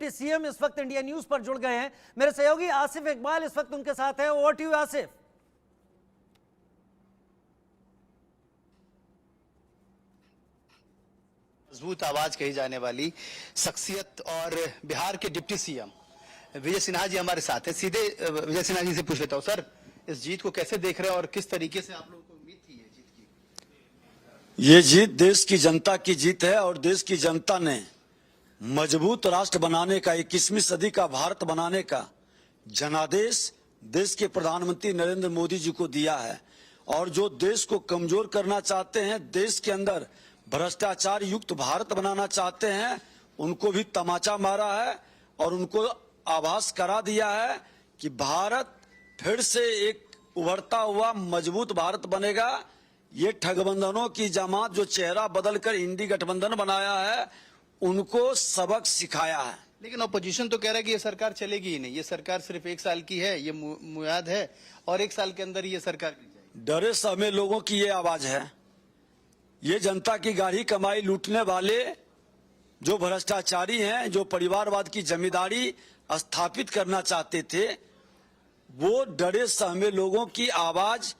Deputy CM इस वक्त India news पर जुड़ गए हैं। मेरे सहयोगी आसिफ इकबाल इस वक्त उनके साथ है। Over to you Asif. मजबूत आवाज कही जाने वाली शख्सियत और बिहार के डिप्टी सीएम विजय सिन्हा जी हमारे साथ हैं। सीधे विजय सिन्हा जी से पूछ लेता हूं, सर इस जीत को कैसे देख रहे हैं और किस तरीके से आप लोगों को उम्मीद थी ये जीत की? ये जीत देश की जनता की जीत है और देश की जनता ने मजबूत राष्ट्र बनाने का, 21वीं सदी का भारत बनाने का जनादेश देश के प्रधानमंत्री नरेंद्र मोदी जी को दिया है। और जो देश को कमजोर करना चाहते हैं, देश के अंदर भ्रष्टाचार युक्त भारत बनाना चाहते हैं, उनको भी तमाचा मारा है और उनको आभास करा दिया है कि भारत फिर से एक उभरता हुआ मजबूत भारत बनेगा। ये ठगबंधनों की जमात जो चेहरा बदलकर इंडी गठबंधन बनाया है, उनको सबक सिखाया है। लेकिन ऑपोजिशन तो कह रहा है कि ये सरकार चलेगी ही नहीं, ये सरकार सिर्फ 1 साल की है, ये मुयाद है और 1 साल के अंदर ये सरकार गिर जाएगी। डरे सहमे लोगों की ये आवाज है। ये जनता की गाढ़ी कमाई लूटने वाले जो भ्रष्टाचारी हैं, जो परिवारवाद की जमींदारी स्थापित करना चाहते थे, वो डरे सहमे लोगों की आवाज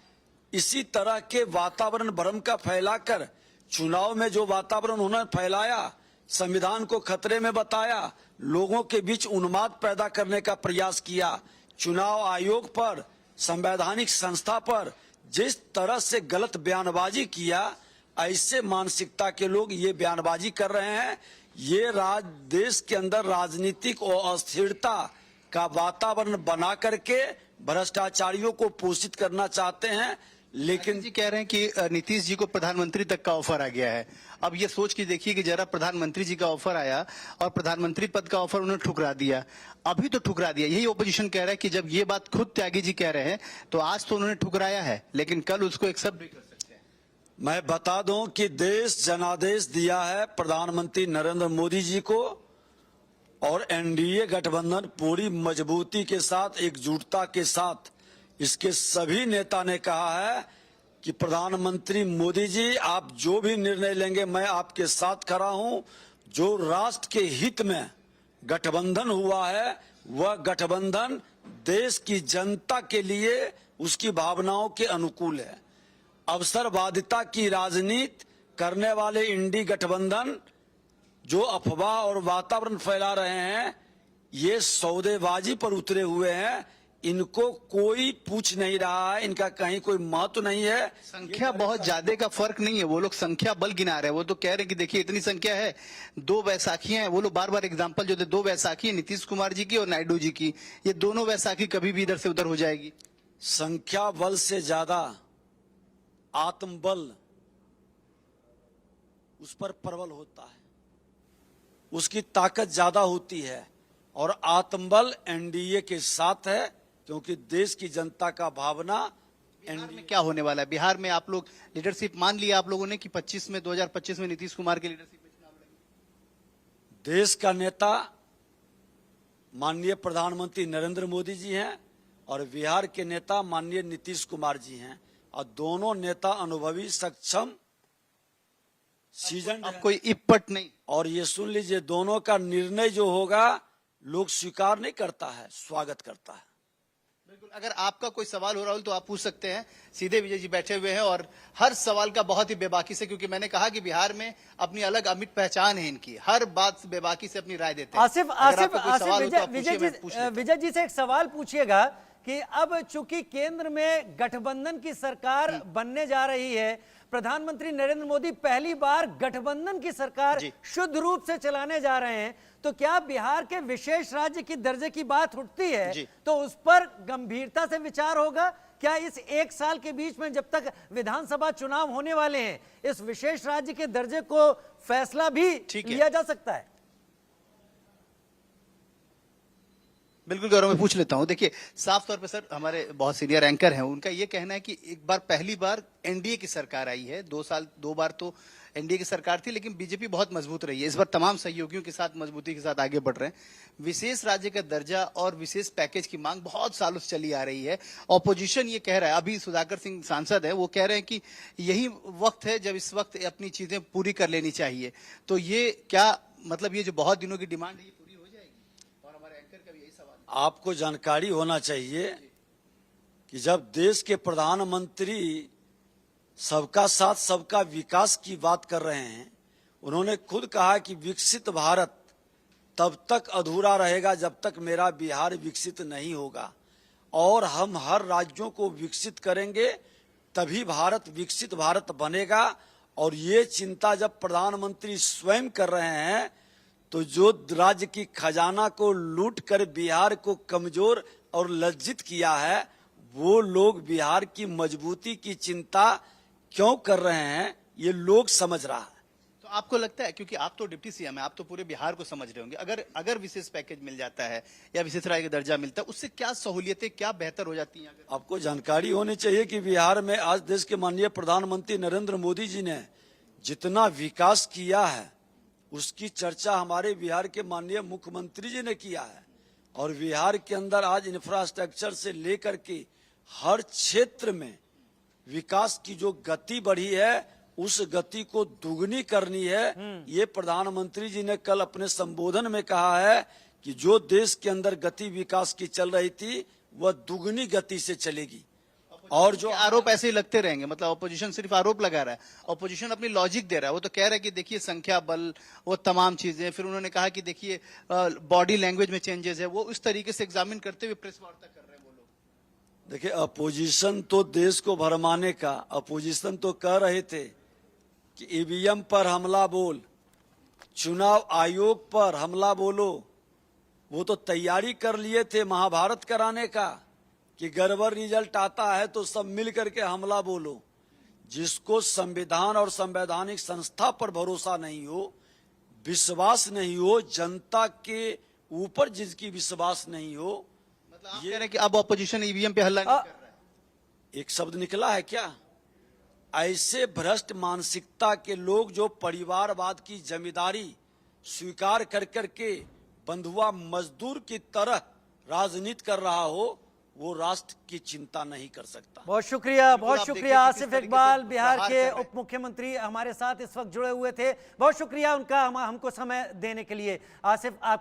इसी तरह के वातावरण भ्रम का फैलाकर चुनाव में जो वातावरण उन्होंने फैलाया, संविधान को खतरे में बताया, लोगों के बीच उन्माद पैदा करने का प्रयास किया, चुनाव आयोग पर, संवैधानिक संस्था पर जिस तरह से गलत बयानबाजी किया, ऐसे मानसिकता के लोग ये बयानबाजी कर रहे हैं। ये देश के अंदर राजनीतिक और अस्थिरता का वातावरण बना करके भ्रष्टाचारियों को पोषित करना चाहते हैं। लेकिन जी कह रहे हैं कि नीतीश जी को प्रधानमंत्री तक का ऑफर आ गया है। अब ये सोच के देखिए कि जरा प्रधानमंत्री जी का ऑफर आया और प्रधानमंत्री पद का ऑफर उन्होंने ठुकरा दिया। अभी तो ठुकरा दिया, यही ओपोजिशन कह रहा है कि जब ये बात खुद त्यागी जी कह रहे हैं तो आज तो उन्होंने ठुकराया है, लेकिन कल उसको एक्सेप्ट भी कर सकते हैं। मैं बता दूं कि देश जनादेश दिया है प्रधानमंत्री नरेंद्र मोदी जी को और एनडीए गठबंधन पूरी मजबूती के साथ, एकजुटता के साथ, इसके सभी नेता ने कहा है कि प्रधानमंत्री मोदी जी आप जो भी निर्णय लेंगे मैं आपके साथ खड़ा हूं। जो राष्ट्र के हित में गठबंधन हुआ है, वह गठबंधन देश की जनता के लिए उसकी भावनाओं के अनुकूल है। अवसरवादिता की राजनीति करने वाले इंडी गठबंधन जो अफवाह और वातावरण फैला रहे हैं, ये सौदेबाजी पर उतरे हुए हैं। इनको कोई पूछ नहीं रहा है, इनका कहीं कोई महत्व नहीं है। संख्या बहुत ज्यादा का फर्क नहीं है, वो लोग संख्या बल गिना रहे हैं। वो तो कह रहे हैं कि देखिए इतनी संख्या है, 2 वैसाखियां हैं। वो लोग बार बार एग्जांपल जो दे, 2 वैसाखी है, नीतीश कुमार जी की और नायडू जी की। ये दोनों वैसाखी कभी भी इधर से उधर हो जाएगी। संख्या बल से ज्यादा आत्मबल उस पर प्रबल होता है, उसकी ताकत ज्यादा होती है और आत्मबल एनडीए के साथ है, क्योंकि देश की जनता का भावना। बिहार में क्या होने वाला है? बिहार में आप लोग लीडरशिप मान लिया आप लोगों ने कि 2025 में नीतीश कुमार की लीडरशिप में चुनाव लड़ेंगे। देश का नेता माननीय प्रधानमंत्री नरेंद्र मोदी जी हैं और बिहार के नेता माननीय नीतीश कुमार जी हैं और दोनों नेता अनुभवी, सक्षम, सीजन, अब कोई इपट नहीं। और ये सुन लीजिए, दोनों का निर्णय जो होगा लोग स्वीकार नहीं करता है, स्वागत करता है। बिल्कुल, अगर आपका कोई सवाल हो रहा हो तो आप पूछ सकते हैं। सीधे विजय जी बैठे हुए हैं और हर सवाल का बहुत ही बेबाकी से, क्योंकि मैंने कहा कि बिहार में अपनी अलग अमिट पहचान है इनकी, हर बात बेबाकी से अपनी राय देते हैं। विजय जी से एक सवाल पूछिएगा कि अब चूंकि केंद्र में गठबंधन की सरकार बनने जा रही है, प्रधानमंत्री नरेंद्र मोदी पहली बार गठबंधन की सरकार शुद्ध रूप से चलाने जा रहे हैं, तो क्या बिहार के विशेष राज्य की दर्जे की बात उठती है तो उस पर गंभीरता से विचार होगा? क्या इस 1 साल के बीच में जब तक विधानसभा चुनाव होने वाले हैं, इस विशेष राज्य के दर्जे को फैसला भी लिया जा सकता है? बिल्कुल गौरव, मैं पूछ लेता हूं। देखिए साफ तौर पे सर, हमारे बहुत सीनियर एंकर हैं, उनका ये कहना है कि एक बार पहली बार एनडीए की सरकार आई है। 2 बार तो एनडीए की सरकार थी, लेकिन बीजेपी बहुत मजबूत रही है। इस बार तमाम सहयोगियों के साथ मजबूती के साथ आगे बढ़ रहे हैं। विशेष राज्य का दर्जा और विशेष पैकेज की मांग बहुत सालों से चली आ रही है। ऑपोजिशन ये कह रहा है, अभी सुधाकर सिंह सांसद है, वो कह रहे हैं कि यही वक्त है जब इस वक्त अपनी चीजें पूरी कर लेनी चाहिए। तो ये क्या मतलब, ये जो बहुत दिनों की डिमांड है, ये पूरी हो जाएगी? आपको जानकारी होना चाहिए कि जब देश के प्रधानमंत्री सबका साथ सबका विकास की बात कर रहे हैं, उन्होंने खुद कहा कि विकसित भारत तब तक अधूरा रहेगा जब तक मेरा बिहार विकसित नहीं होगा, और हम हर राज्यों को विकसित करेंगे तभी भारत विकसित भारत बनेगा। और ये चिंता जब प्रधानमंत्री स्वयं कर रहे हैं, तो जो राज्य की खजाना को लूट कर बिहार को कमजोर और लज्जित किया है, वो लोग बिहार की मजबूती की चिंता क्यों कर रहे हैं, ये लोग समझ रहा है। तो आपको लगता है, क्योंकि आप तो डिप्टी सीएम है, आप तो पूरे बिहार को समझ रहे होंगे, अगर विशेष पैकेज मिल जाता है या विशेष राज्य का दर्जा मिलता है, उससे क्या सहूलियतें क्या बेहतर हो जाती हैं? आपको जानकारी होनी चाहिए कि बिहार में आज देश के माननीय प्रधानमंत्री नरेंद्र मोदी जी ने जितना विकास किया है, उसकी चर्चा हमारे बिहार के माननीय मुख्यमंत्री जी ने किया है। और बिहार के अंदर आज इंफ्रास्ट्रक्चर से लेकर के हर क्षेत्र में विकास की जो गति बढ़ी है, उस गति को दुगनी करनी है। ये प्रधानमंत्री जी ने कल अपने संबोधन में कहा है कि जो देश के अंदर गति विकास की चल रही थी, वह दुगनी गति से चलेगी। और जो आरोप ऐसे ही लगते रहेंगे, मतलब ऑपोजिशन सिर्फ आरोप लगा रहा है, ऑपोजिशन अपनी लॉजिक दे रहा है। वो तो कह रहा है कि देखिए संख्या बल, वो तमाम चीजें, फिर उन्होंने कहा कि देखिए बॉडी लैंग्वेज में चेंजेस है, वो इस तरीके से एग्जामिन करते हुए प्रेस वार्ता कर रहे हैं वो लोग। देखिए, अपोजिशन तो देश को भरमाने का, अपोजिशन तो कह रहे थे कि ईवीएम पर हमला बोल, चुनाव आयोग पर हमला बोलो। वो तो तैयारी कर लिए थे महाभारत कराने का कि गड़बड़ रिजल्ट आता है तो सब मिल करके हमला बोलो। जिसको संविधान और संवैधानिक संस्था पर भरोसा नहीं हो, विश्वास नहीं हो, जनता के ऊपर जिसकी विश्वास नहीं हो, मतलब आप कह रहे हैं कि अब ऑपोजिशन ईवीएम पे हल्ला नहीं कर रहा है? एक शब्द निकला है क्या? ऐसे भ्रष्ट मानसिकता के लोग जो परिवारवाद की जिम्मेदारी स्वीकार कर करके बंधुआ मजदूर की तरह राजनीति कर रहा हो, वो राष्ट्र की चिंता नहीं कर सकता। बहुत शुक्रिया, बहुत आप शुक्रिया। देखिए कि किस आसिफ तरीके इकबाल से बिहार प्रहार के कर रहे हैं। उप मुख्यमंत्री हमारे साथ इस वक्त जुड़े हुए थे। बहुत शुक्रिया उनका हमको समय देने के लिए। आसिफ, आप